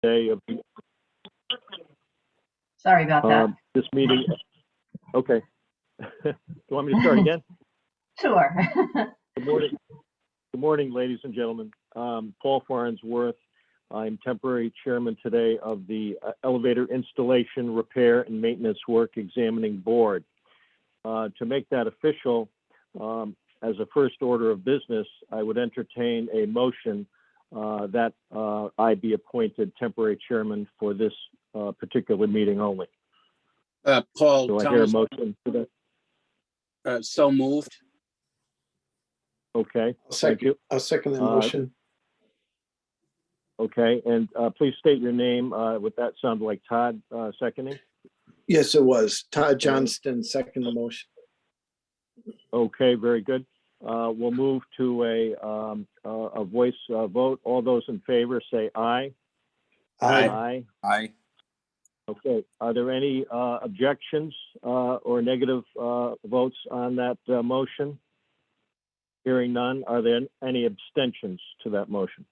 day of the Sorry about that. this meeting. Okay. You want me to start again? Sure. Good morning. Good morning, ladies and gentlemen. Paul Farnsworth. I'm temporary chairman today of the Elevator Installation, Repair, and Maintenance Work Examining Board. To make that official, as a first order of business, I would entertain a motion that I be appointed temporary chairman for this particular meeting only. Paul, Do I hear a motion for that? so moved. Okay, thank you. I'll second the motion. Okay, and please state your name. Would that sound like Todd seconding? Yes, it was. Todd Johnston, second the motion. Okay, very good. We'll move to a voice vote. All those in favor say aye. Aye. Aye. Okay, are there any objections or negative votes on that motion? Hearing none, are there any abstentions to that motion?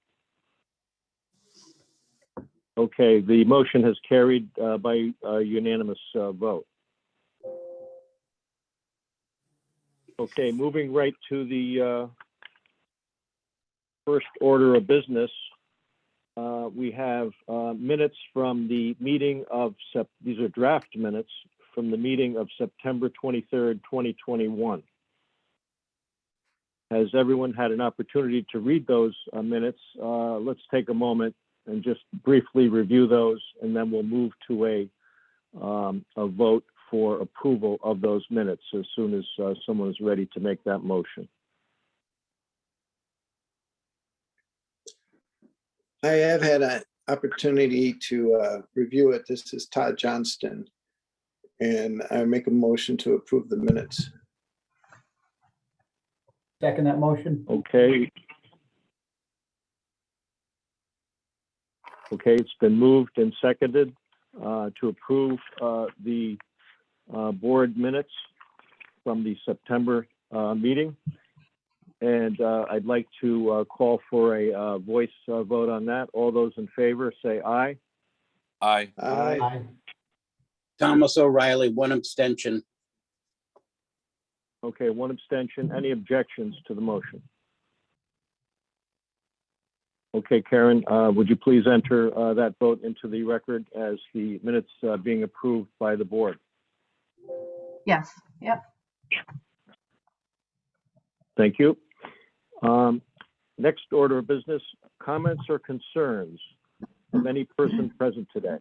Okay, the motion has carried by a unanimous vote. Okay, moving right to the first order of business. We have minutes from the meeting of, these are draft minutes from the meeting of September 23rd, 2021. Has everyone had an opportunity to read those minutes? Let's take a moment and just briefly review those, and then we'll move to a vote for approval of those minutes as soon as someone is ready to make that motion. I have had an opportunity to review it. This is Todd Johnston, and I make a motion to approve the minutes. Second that motion. Okay. Okay, it's been moved and seconded to approve the board minutes from the September meeting. And I'd like to call for a voice vote on that. All those in favor say aye. Aye. Aye. Thomas O'Reilly, one abstention. Okay, one abstention. Any objections to the motion? Okay, Karen, would you please enter that vote into the record as the minutes being approved by the board? Yes. Yep. Thank you. Next order of business, comments or concerns from any person present today.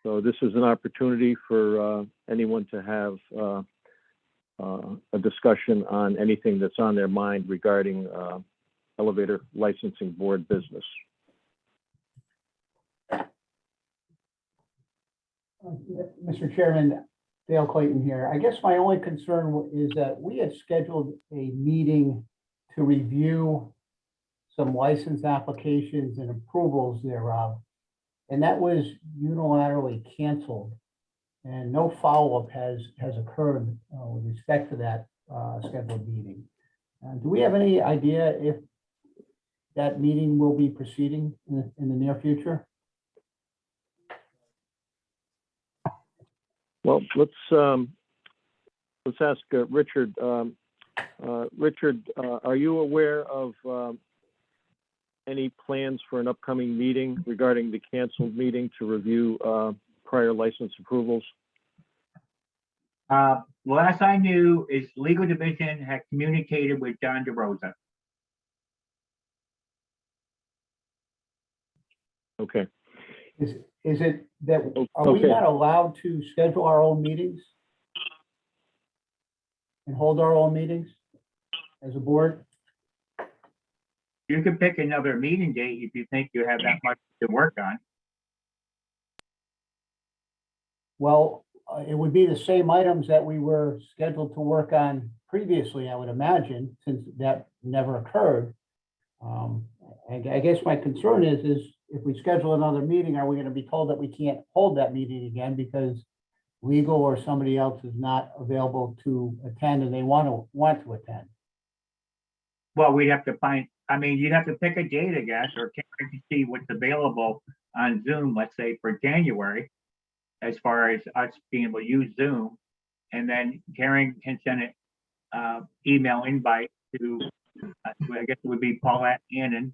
So this is an opportunity for anyone to have a discussion on anything that's on their mind regarding elevator licensing board business. Mr. Chairman, Dale Clayton here. I guess my only concern is that we had scheduled a meeting to review some license applications and approvals thereof, and that was unilaterally canceled, and no follow-up has occurred with respect to that scheduled meeting. Do we have any idea if that meeting will be proceeding in the near future? Well, let's ask Richard. Richard, are you aware of any plans for an upcoming meeting regarding the canceled meeting to review prior license approvals? Last I knew is legal division had communicated with John DeRosa. Okay. Is it that, are we not allowed to schedule our own meetings and hold our own meetings as a board? You can pick another meeting date if you think you have that much to work on. Well, it would be the same items that we were scheduled to work on previously, I would imagine, since that never occurred. I guess my concern is if we schedule another meeting, are we going to be told that we can't hold that meeting again because legal or somebody else is not available to attend and they want to attend? Well, we'd have to find, I mean, you'd have to pick a date, I guess, or Karen can see what's available on Zoom, let's say for January, as far as us being able to use Zoom. And then Karen can send an email invite to, I guess it would be Paulette Annan,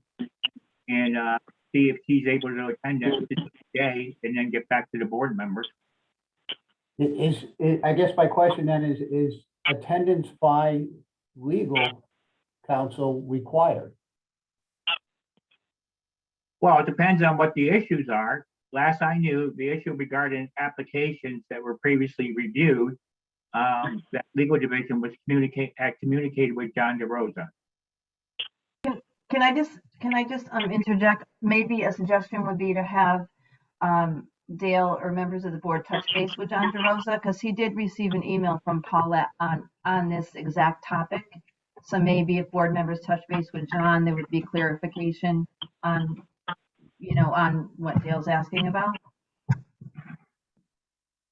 and see if she's able to attend that day and then get back to the board members. I guess my question then is attendance by legal counsel required? Well, it depends on what the issues are. Last I knew, the issue regarding applications that were previously reviewed, that legal division was had communicated with John DeRosa. Can I just interject? Maybe a suggestion would be to have Dale or members of the board touch base with John DeRosa, because he did receive an email from Paulette on this exact topic. So maybe if board members touch base with John, there would be clarification on, on what Dale's asking about.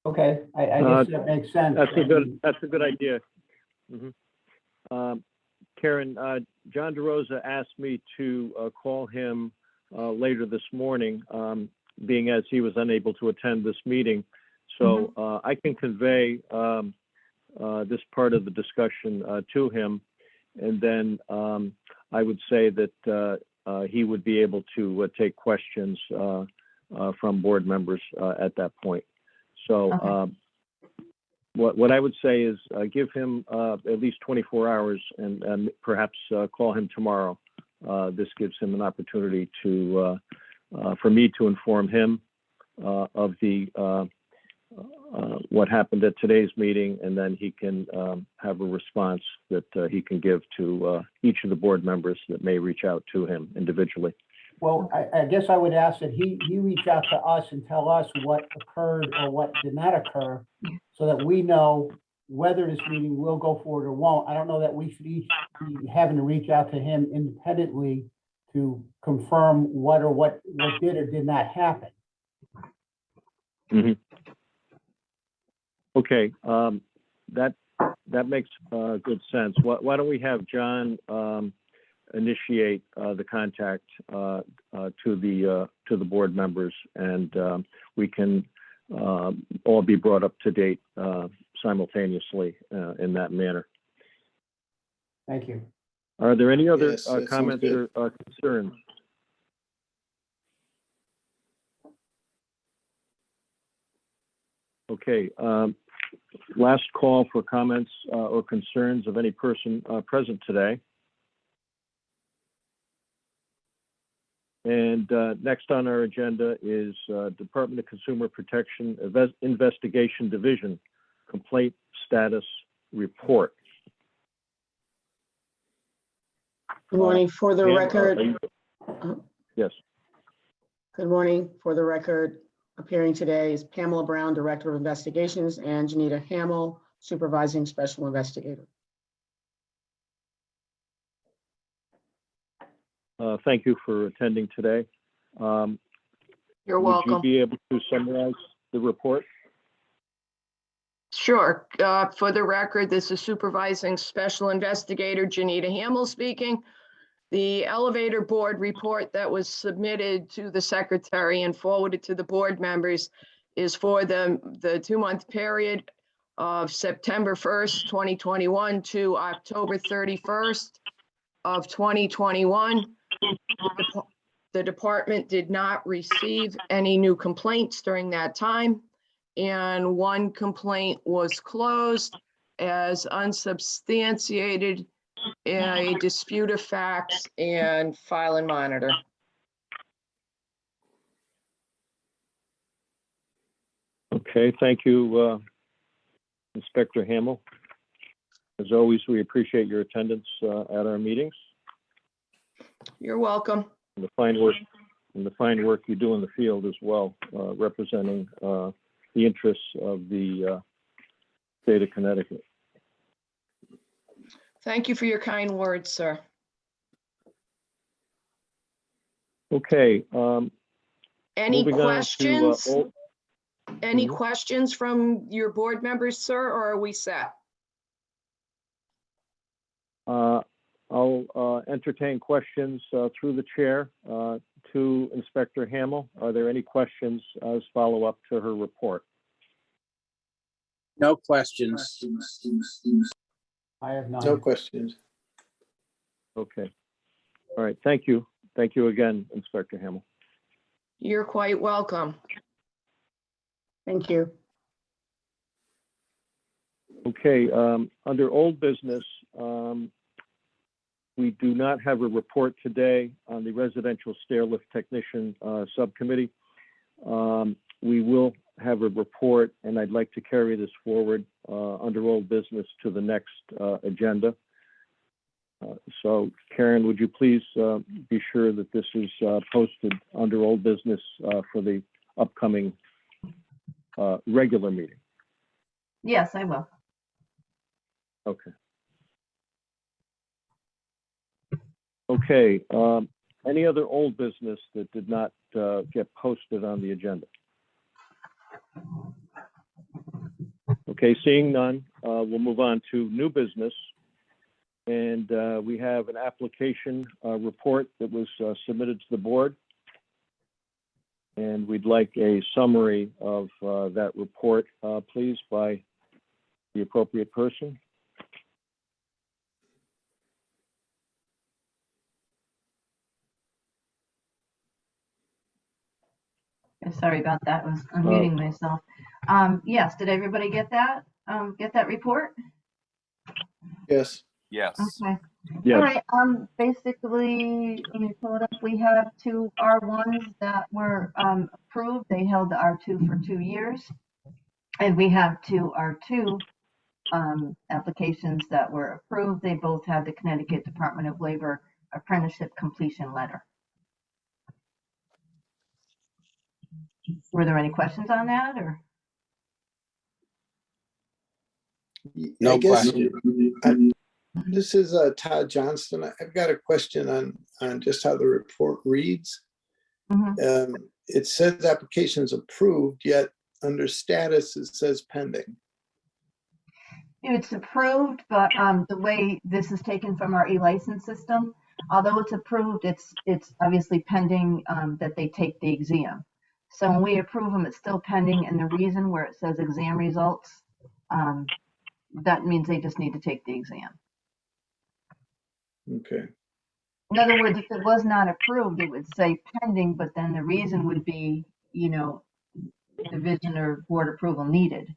Okay, I guess that makes sense. That's a good idea. Karen, John DeRosa asked me to call him later this morning, being as he was unable to attend this meeting. So I can convey this part of the discussion to him, and then I would say that he would be able to take questions from board members at that point. So Okay. what I would say is give him at least 24 hours and perhaps call him tomorrow. This gives him an opportunity to, for me to inform him of the what happened at today's meeting, and then he can have a response that he can give to each of the board members that may reach out to him individually. Well, I guess I would ask that he reach out to us and tell us what occurred or what did not occur, so that we know whether this meeting will go forward or won't. I don't know that we should each be having to reach out to him independently to confirm what did or did not happen. Okay, that makes good sense. Why don't we have John initiate the contact to the board members, and we can all be brought up to date simultaneously in that manner. Thank you. Are there any other Yes, that sounds comments good. or concerns? Okay, last call for comments or concerns of any person present today. And next on our agenda is Department of Consumer Protection Investigation Division Complaint Status Report. Good morning. For the Pam, record, yes. good morning. For the record, appearing today is Pamela Brown, Director of Investigations, and Janita Hamill, Supervising Special Investigator. Thank you for attending today. You're Would welcome. you be able to summarize the report? Sure. For the record, this is Supervising Special Investigator Janita Hamill speaking. The elevator board report that was submitted to the secretary and forwarded to the board members is for the 2-month period of September 1st, 2021 to October 31st of 2021. The department did not receive any new complaints during that time, and one complaint was closed as unsubstantiated, a dispute of facts, and file and monitor. Okay, thank you, Inspector Hamill. As always, we appreciate your attendance at our meetings You're welcome. and the fine work you do in the field as well, representing the interests of the state of Connecticut. Thank you for your kind words, sir. Okay. Any moving on to, questions? Any Mhm. questions from your board members, sir, or are we set? I'll entertain questions through the chair to Inspector Hamel. Are there any questions as follow-up to her report? No questions. I have none. No questions. Okay. All right. Thank you. Thank you again, Inspector Hamel. You're quite welcome. Thank you. Okay. Under old business, we do not have a report today on the residential stair lift technician subcommittee. We will have a report, and I'd like to carry this forward under old business to the next agenda. So Karen, would you please be sure that this is posted under old business for the upcoming regular meeting? Yes, I will. Okay. Okay. Any other old business that did not get posted on the agenda? Okay, seeing none, we'll move on to new business. And we have an application report that was submitted to the board. And we'd like a summary of that report, please, by the appropriate person. Sorry about that. I was unmuting myself. Yes, did everybody get that? Get that report? Yes. Yes. Okay. Yes. All right. Basically, let me pull it up. We have two R1s that were approved. They held the R2 for 2 years. And we have two R2 applications that were approved. They both had the Connecticut Department of Labor apprenticeship completion letter. Were there any questions on that, or? No I guess question. this is Todd Johnston. I've got a question on just how the report reads. Mhm. It says applications approved, yet under status, it says pending. It's approved, but the way this is taken from our e-license system, although it's approved, it's obviously pending that they take the exam. So when we approve them, it's still pending, and the reason where it says exam results, that means they just need to take the exam. Okay. In other words, if it was not approved, it would say pending, but then the reason would be, division or board approval needed.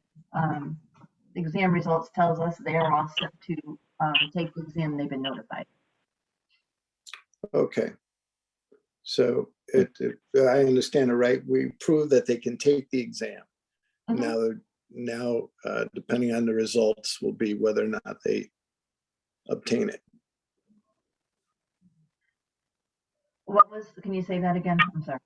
Exam results tells us they are all set to take the exam. They've been notified. Okay. So I understand it right. We prove that they can take the exam. Mhm. Now, depending on the results, will be whether or not they obtain it. Can you say that again? I'm sorry.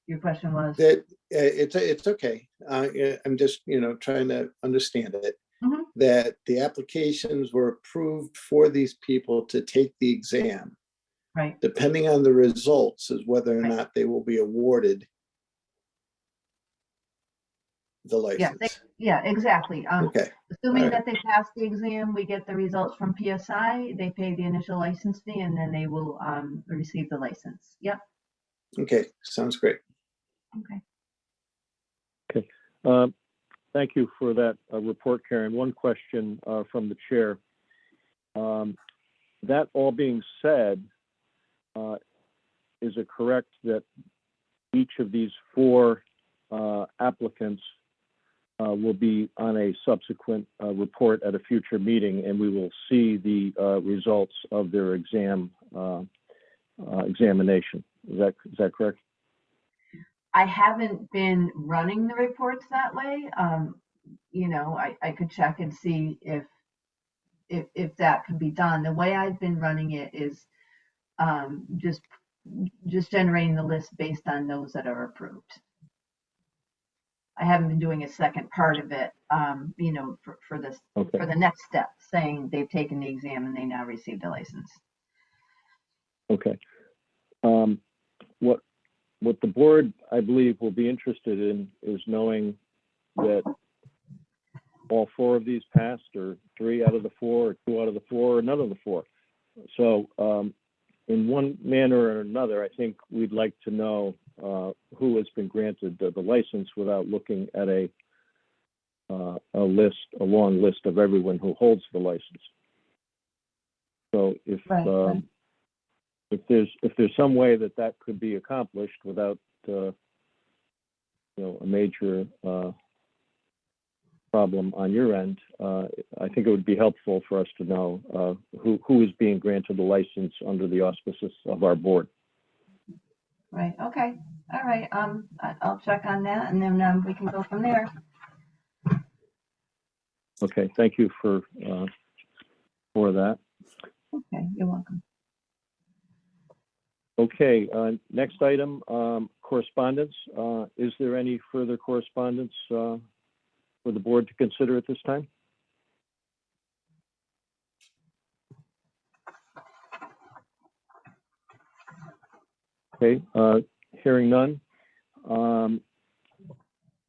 Your question was? That it's okay. I'm just trying to understand it. Mhm. That the applications were approved for these people to take the exam. Right. Depending on the results is whether or Right. not they will be awarded the license. Yeah, exactly. Okay. Assuming All right. that they pass the exam, we get the results from PSI, they pay the initial license fee, and then they will receive the license. Yep. Okay. Sounds great. Okay. Thank you for that report, Karen. One question from the chair. That all being said, is it correct that each of these 4 applicants will be on a subsequent report at a future meeting, and we will see the results of their examination? Is that correct? I haven't been running the reports that way. I could check and see if that could be done. The way I've been running it is just generating the list based on those that are approved. I haven't been doing a second part of it, for this, Okay. for the next step, saying they've taken the exam and they now received a license. Okay. What the board, I believe, will be interested in is knowing that all 4 of these passed, or 3 out of the 4, or 2 out of the 4, or none of the 4. So in one manner or another, I think we'd like to know who has been granted the license without looking at a long list of everyone who holds the license. So if Right. if there's some way that could be accomplished without a major problem on your end, I think it would be helpful for us to know who is being granted the license under the auspices of our board. Right, okay, all right, I'll check on that, and then we can go from there. Okay, thank you for that. Okay, you're welcome. Okay, next item, correspondence. Is there any further correspondence for the board to consider at this time? Okay, hearing none.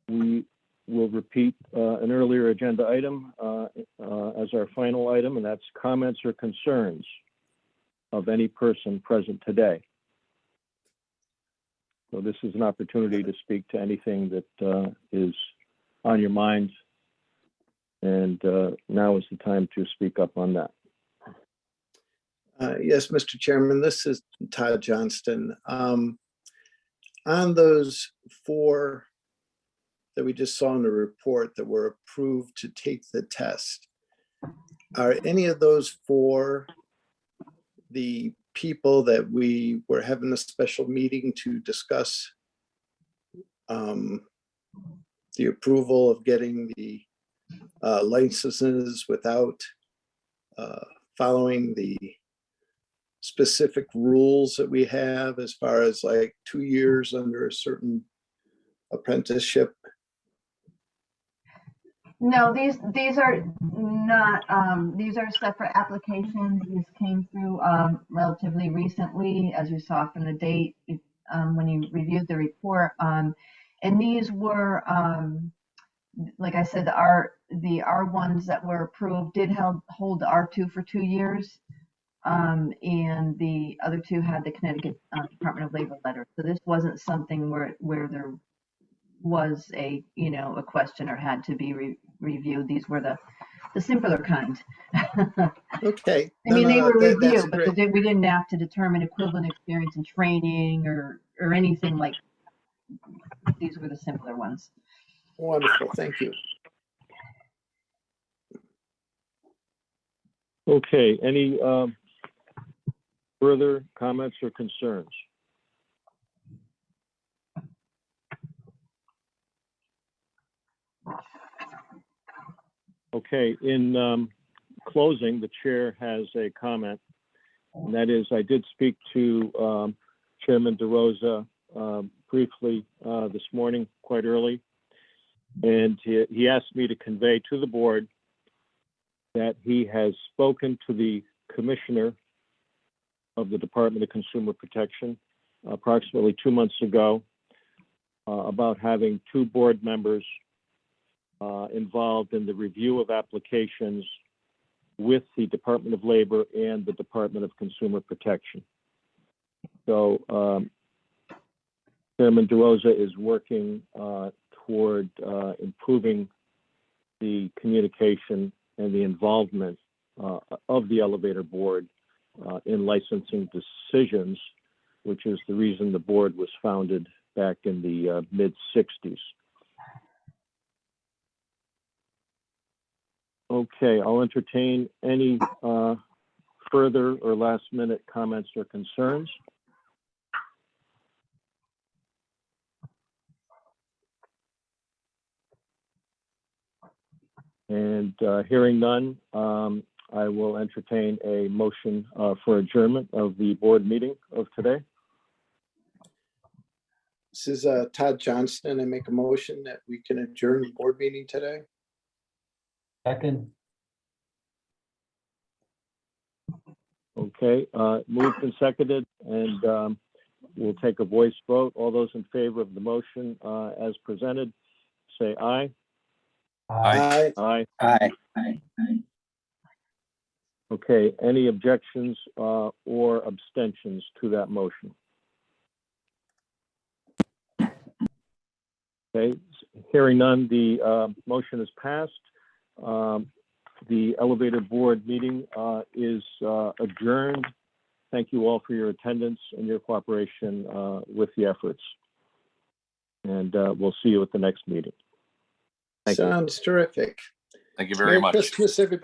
We will repeat an earlier agenda item as our final item, and that's comments or concerns of any person present today. So this is an opportunity to speak to anything that is on your mind, and now is the time to speak up on that. Yes, Mr. Chairman, this is Todd Johnston. On those 4 that we just saw in the report that were approved to take the test, are any of those 4 the people that we were having a special meeting to discuss the approval of getting the licenses without following the specific rules that we have as far as like 2 years under a certain apprenticeship? No, these are not, these are separate applications. These came through relatively recently, as you saw from the date when you reviewed the report. And these were, like I said, the R1s that were approved did hold R2 for 2 years. And the other 2 had the Connecticut Department of Labor letter. So this wasn't something where there was a question or had to be reviewed. These were the simpler kind. Okay. I mean, they were that's reviewed, but great. we didn't have to determine equivalent experience in training or anything like. These were the simpler ones. Wonderful, thank you. Okay, any further comments or concerns? Okay, in closing, the chair has a comment, and that is, I did speak to Chairman DeRosa briefly this morning, quite early, and he asked me to convey to the board that he has spoken to the Commissioner of the Department of Consumer Protection approximately 2 months ago about having 2 board members involved in the review of applications with the Department of Labor and the Department of Consumer Protection. So Chairman DeRosa is working toward improving the communication and the involvement of the elevator board in licensing decisions, which is the reason the board was founded back in the mid-60s. Okay, I'll entertain any further or last-minute comments or concerns. And hearing none, I will entertain a motion for adjournment of the board meeting of today. This is Todd Johnston. I make a motion that we can adjourn the board meeting today. Second. Okay, moved and seconded, and we'll take a voice vote. All those in favor of the motion as presented, say aye. Aye. Aye. Aye. Okay, any objections or abstentions to that motion? Okay, hearing none, the motion is passed. The elevator board meeting is adjourned. Thank you all for your attendance and your cooperation with the efforts. And we'll see you at the next meeting. Thank you. Sounds terrific. Thank you very Merry much. Christmas, everybody.